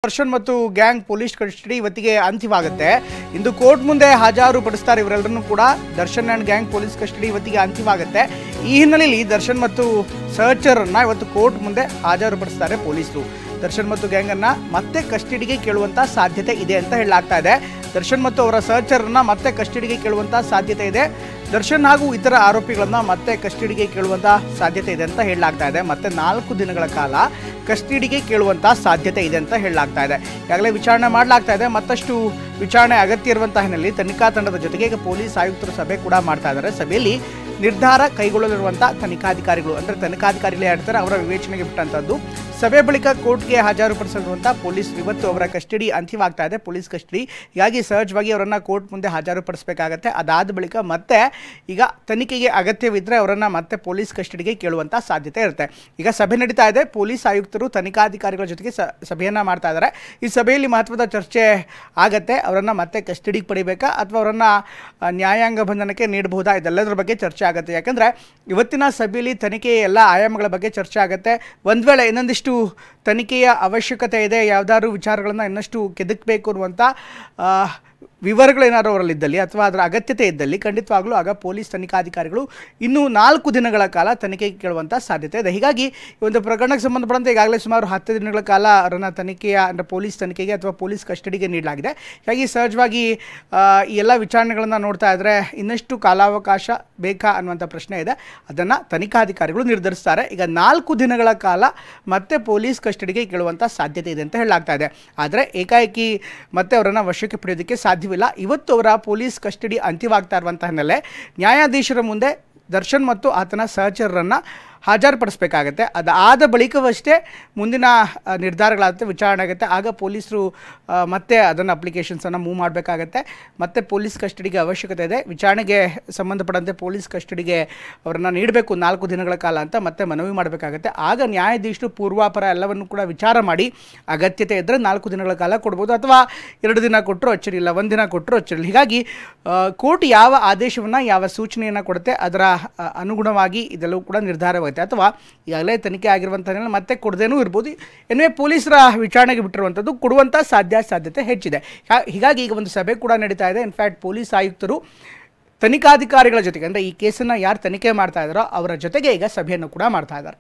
ದರ್ಶನ್ ಮತ್ತು gang police custody ಇವತ್ತಿಗೆ ಅಂತ್ಯವಾಗುತ್ತೆ. ಇಂದು court ಮುಂದೆ ಹಾಜರುಪಡಿಸ್ತಾರೆ ಇವರೆಲ್ಲರನ್ನೂ ಕೂಡ. Darshan and gang police custody ಇವತ್ತಿಗೆ ಅಂತ್ಯವಾಗುತ್ತೆ. ಈ ಹಿನ್ನೆಲೆಯಲ್ಲಿ ದರ್ಶನ್ ಮತ್ತು ಸಹಚರರನ್ನ ಇವತ್ತು ಕೋರ್ಟ್ ಮುಂದೆ ಹಾಜರುಪಡಿಸ್ತಾರೆ ಪೊಲೀಸರು. ದರ್ಶನ್ ಮತ್ತು ಗ್ಯಾಂಗ್ ಅನ್ನ ಮತ್ತೆ ಕಸ್ಟಡಿಗೆ ಕೇಳುವಂತ ಸಾಧ್ಯತೆ ಇದೆ ಅಂತ ಹೇಳಲಾಗ್ತಾ ಇದೆ. ದರ್ಶನ್ ಮತ್ತು ಅವರ ಸಹಚರರನ್ನ ಮತ್ತೆ ಕಸ್ಟಡಿಗೆ ಕೇಳುವಂತ ಸಾಧ್ಯತೆ ಇದೆ. ದರ್ಶನ್ ಹಾಗೂ ಇತರ ಆರೋಪಿಗಳನ್ನ ಮತ್ತೆ ಕಸ್ಟಡಿಗೆ ಕೇಳುವಂತ ಸಾಧ್ಯತೆ ಇದೆ ಅಂತ ಹೇಳಲಾಗ್ತಾ ಇದೆ. ಮತ್ತೆ 4 ದಿನಗಳ ಕಾಲ ಕಸ್ಟಡಿಗೆ ಕೇಳುವಂತ ಸಾಧ್ಯತೆ ಇದೆ ಅಂತ ಹೇಳಲಾಗ್ತಾ ಇದೆ. ಈಗಾಗಲೇ ವಿಚಾರಣೆ ಮಾಡಲಾಗ್ತಾ ಇದೆ. ಮತ್ತಷ್ಟು ವಿಚಾರಣೆ ಅಗತ್ಯ ಇರುವಂತಹ ಹಿನ್ನೆಲೆಯಲ್ಲಿ ತನಿಖಾ ತಂಡದ ಜೊತೆಗೆ ಈಗ ಪೊಲೀಸ್ ಆಯುಕ್ತರು ಸಭೆ ಕೂಡ ಮಾಡ್ತಾ ಇದ್ದಾರೆ. ಸಭೆಯಲ್ಲಿ ನಿರ್ಧಾರ ಕೈಗೊಳ್ಳಲಿರುವಂತಹ ತನಿಖಾಧಿಕಾರಿಗಳು ಅಂದರೆ ತನಿಖಾಧಿಕಾರಿಗಳೇ ಹೇಳ್ತಾರೆ, ಅವರ ವಿವೇಚನೆಗೆ ಬಿಟ್ಟಂತದ್ದು. ಸಭೆ ಬಳಿಕ ಕೋರ್ಟ್ಗೆ ಹಾಜರುಪಡಿಸಿರುವಂಥ ಪೊಲೀಸ್ ಇವತ್ತು ಅವರ ಕಸ್ಟಡಿ ಅಂತ್ಯವಾಗ್ತಾ ಇದೆ, ಪೊಲೀಸ್ ಕಸ್ಟಡಿ. ಹೀಗಾಗಿ ಸಹಜವಾಗಿ ಅವರನ್ನು ಕೋರ್ಟ್ ಮುಂದೆ ಹಾಜರುಪಡಿಸಬೇಕಾಗತ್ತೆ. ಅದಾದ ಬಳಿಕ ಮತ್ತೆ ಈಗ ತನಿಖೆಗೆ ಅಗತ್ಯವಿದ್ದರೆ ಅವರನ್ನು ಮತ್ತೆ ಪೊಲೀಸ್ ಕಸ್ಟಡಿಗೆ ಕೇಳುವಂಥ ಸಾಧ್ಯತೆ ಇರುತ್ತೆ. ಈಗ ಸಭೆ ನಡೀತಾ ಇದೆ. ಪೊಲೀಸ್ ಆಯುಕ್ತರು ತನಿಖಾಧಿಕಾರಿಗಳ ಜೊತೆಗೆ ಸಭೆಯನ್ನು ಮಾಡ್ತಾ ಇದ್ದಾರೆ. ಈ ಸಭೆಯಲ್ಲಿ ಮಹತ್ವದ ಚರ್ಚೆ ಆಗತ್ತೆ. ಅವರನ್ನು ಮತ್ತೆ ಕಸ್ಟಡಿಗೆ ಪಡಿಬೇಕಾ ಅಥವಾ ಅವರನ್ನು ನ್ಯಾಯಾಂಗ ಬಂಧನಕ್ಕೆ ನೀಡಬಹುದಾ, ಇದೆಲ್ಲದರ ಬಗ್ಗೆ ಚರ್ಚೆ ಆಗುತ್ತೆ. ಯಾಕಂದರೆ ಇವತ್ತಿನ ಸಭೆಯಲ್ಲಿ ತನಿಖೆಯ ಎಲ್ಲ ಆಯಾಮಗಳ ಬಗ್ಗೆ ಚರ್ಚೆ ಆಗುತ್ತೆ. ಒಂದು ವೇಳೆ ಇನ್ನೊಂದಿಷ್ಟು ತನಿಖೆಯ ಅವಶ್ಯಕತೆ ಇದೆ, ಯಾವುದಾದ್ರು ವಿಚಾರಗಳನ್ನು ಇನ್ನಷ್ಟು ಕೆದಕಬೇಕು ಅನ್ನುವಂಥ ವಿವರಗಳೇನಾದ್ರು ಅವರಲ್ಲಿದ್ದಲ್ಲಿ ಅಥವಾ ಅದರ ಅಗತ್ಯತೆ ಇದ್ದಲ್ಲಿ ಖಂಡಿತವಾಗ್ಲೂ ಆಗ ಪೊಲೀಸ್ ತನಿಖಾಧಿಕಾರಿಗಳು ಇನ್ನೂ 4 ದಿನಗಳ ಕಾಲ ತನಿಖೆಗೆ ಕೇಳುವಂಥ ಸಾಧ್ಯತೆ ಇದೆ. ಹೀಗಾಗಿ ಈ ಒಂದು ಪ್ರಕರಣಕ್ಕೆ ಸಂಬಂಧಪಟ್ಟಂತೆ ಈಗಾಗಲೇ ಸುಮಾರು 10 ದಿನಗಳ ಕಾಲ ಅವರನ್ನು ತನಿಖೆಯ ಅಂದರೆ ಪೊಲೀಸ್ ತನಿಖೆಗೆ ಅಥವಾ ಪೊಲೀಸ್ ಕಸ್ಟಡಿಗೆ ನೀಡಲಾಗಿದೆ. ಹೀಗಾಗಿ ಸಹಜವಾಗಿ ಈ ಎಲ್ಲ ವಿಚಾರಣೆಗಳನ್ನು ನೋಡ್ತಾ ಇದ್ದರೆ ಇನ್ನಷ್ಟು ಕಾಲಾವಕಾಶ ಬೇಕಾ ಅನ್ನುವಂಥ ಪ್ರಶ್ನೆ ಇದೆ. ಅದನ್ನು ತನಿಖಾಧಿಕಾರಿಗಳು ನಿರ್ಧರಿಸ್ತಾರೆ. ಈಗ 4 ದಿನಗಳ ಕಾಲ ಮತ್ತೆ ಪೊಲೀಸ್ ಕಸ್ಟಡಿಗೆ ಕೇಳುವಂಥ ಸಾಧ್ಯತೆ ಇದೆ ಅಂತ ಹೇಳಲಾಗ್ತಾ ಇದೆ. ಆದರೆ ಏಕಾಏಕಿ ಮತ್ತೆ ಅವರನ್ನು ವಶಕ್ಕೆ ಪಡೆಯೋದಕ್ಕೆ ಸಾಧ್ಯವಿಲ್ಲ. ಇವತ್ತು ಅವರ ಪೊಲೀಸ್ ಕಸ್ಟಡಿ ಅಂತ್ಯವಾಗ್ತಾ ಇರುವಂಥ ಹಿನ್ನೆಲೆ ನ್ಯಾಯಾಧೀಶರ ಮುಂದೆ ದರ್ಶನ್ ಮತ್ತು ಆತನ ಸಹಚರರನ್ನು ಹಾಜರುಪಡಿಸಬೇಕಾಗತ್ತೆ. ಅದಾದ ಬಳಿಕವಷ್ಟೇ ಮುಂದಿನ ನಿರ್ಧಾರಗಳಾಗುತ್ತೆ, ವಿಚಾರಣೆ ಆಗುತ್ತೆ. ಆಗ ಪೊಲೀಸರು ಮತ್ತೆ ಅದನ್ನು ಅಪ್ಲಿಕೇಶನ್ಸನ್ನು ಮೂವ್ ಮಾಡಬೇಕಾಗತ್ತೆ. ಮತ್ತು ಪೊಲೀಸ್ ಕಸ್ಟಡಿಗೆ ಅವಶ್ಯಕತೆ ಇದೆ. ವಿಚಾರಣೆಗೆ ಸಂಬಂಧಪಟ್ಟಂತೆ ಪೊಲೀಸ್ ಕಸ್ಟಡಿಗೆ ಅವರನ್ನು ನೀಡಬೇಕು 4 ದಿನಗಳ ಕಾಲ ಅಂತ ಮತ್ತೆ ಮನವಿ ಮಾಡಬೇಕಾಗತ್ತೆ. ಆಗ ನ್ಯಾಯಾಧೀಶರು ಪೂರ್ವಾಪರ ಎಲ್ಲವನ್ನು ಕೂಡ ವಿಚಾರ ಮಾಡಿ ಅಗತ್ಯತೆ ಇದ್ದರೆ 4 ದಿನಗಳ ಕಾಲ ಕೊಡ್ಬೋದು, ಅಥವಾ 2 ದಿನ ಕೊಟ್ಟರು ಅಚ್ಚರಿಲ್ಲ, 1 ದಿನ ಕೊಟ್ಟರು ಅಚ್ಚರಿಲ್ಲ. ಹೀಗಾಗಿ ಕೋರ್ಟ್ ಯಾವ ಆದೇಶವನ್ನು ಯಾವ ಸೂಚನೆಯನ್ನು ಕೊಡುತ್ತೆ ಅದರ ಅನುಗುಣವಾಗಿ ಇದೆಲ್ಲವೂ ಕೂಡ ನಿರ್ಧಾರವಾಗುತ್ತೆ. ಅಥವಾ ಈಗಾಗಲೇ ತನಿಖೆ ಆಗಿರುವಂಥ ಮತ್ತೆ ಕೊಡದೇನೂ ಇರ್ಬೋದು. ಏನೇ ಪೊಲೀಸರ ವಿಚಾರಣೆಗೆ ಬಿಟ್ಟಿರುವಂಥದ್ದು ಕೊಡುವಂಥ ಸಾಧ್ಯತೆ ಹೆಚ್ಚಿದೆ. ಹೀಗಾಗಿ ಈಗ ಒಂದು ಸಭೆ ಕೂಡ ನಡೀತಾ ಇದೆ. ಇನ್ಫ್ಯಾಕ್ಟ್ ಪೊಲೀಸ್ ಆಯುಕ್ತರು ತನಿಖಾಧಿಕಾರಿಗಳ ಜೊತೆಗೆ ಅಂದರೆ ಈ ಕೇಸನ್ನು ಯಾರು ತನಿಖೆ ಮಾಡ್ತಾ ಇದ್ದಾರೋ ಅವರ ಜೊತೆಗೆ ಈಗ ಸಭೆಯನ್ನು ಕೂಡ ಮಾಡ್ತಾ ಇದ್ದಾರೆ.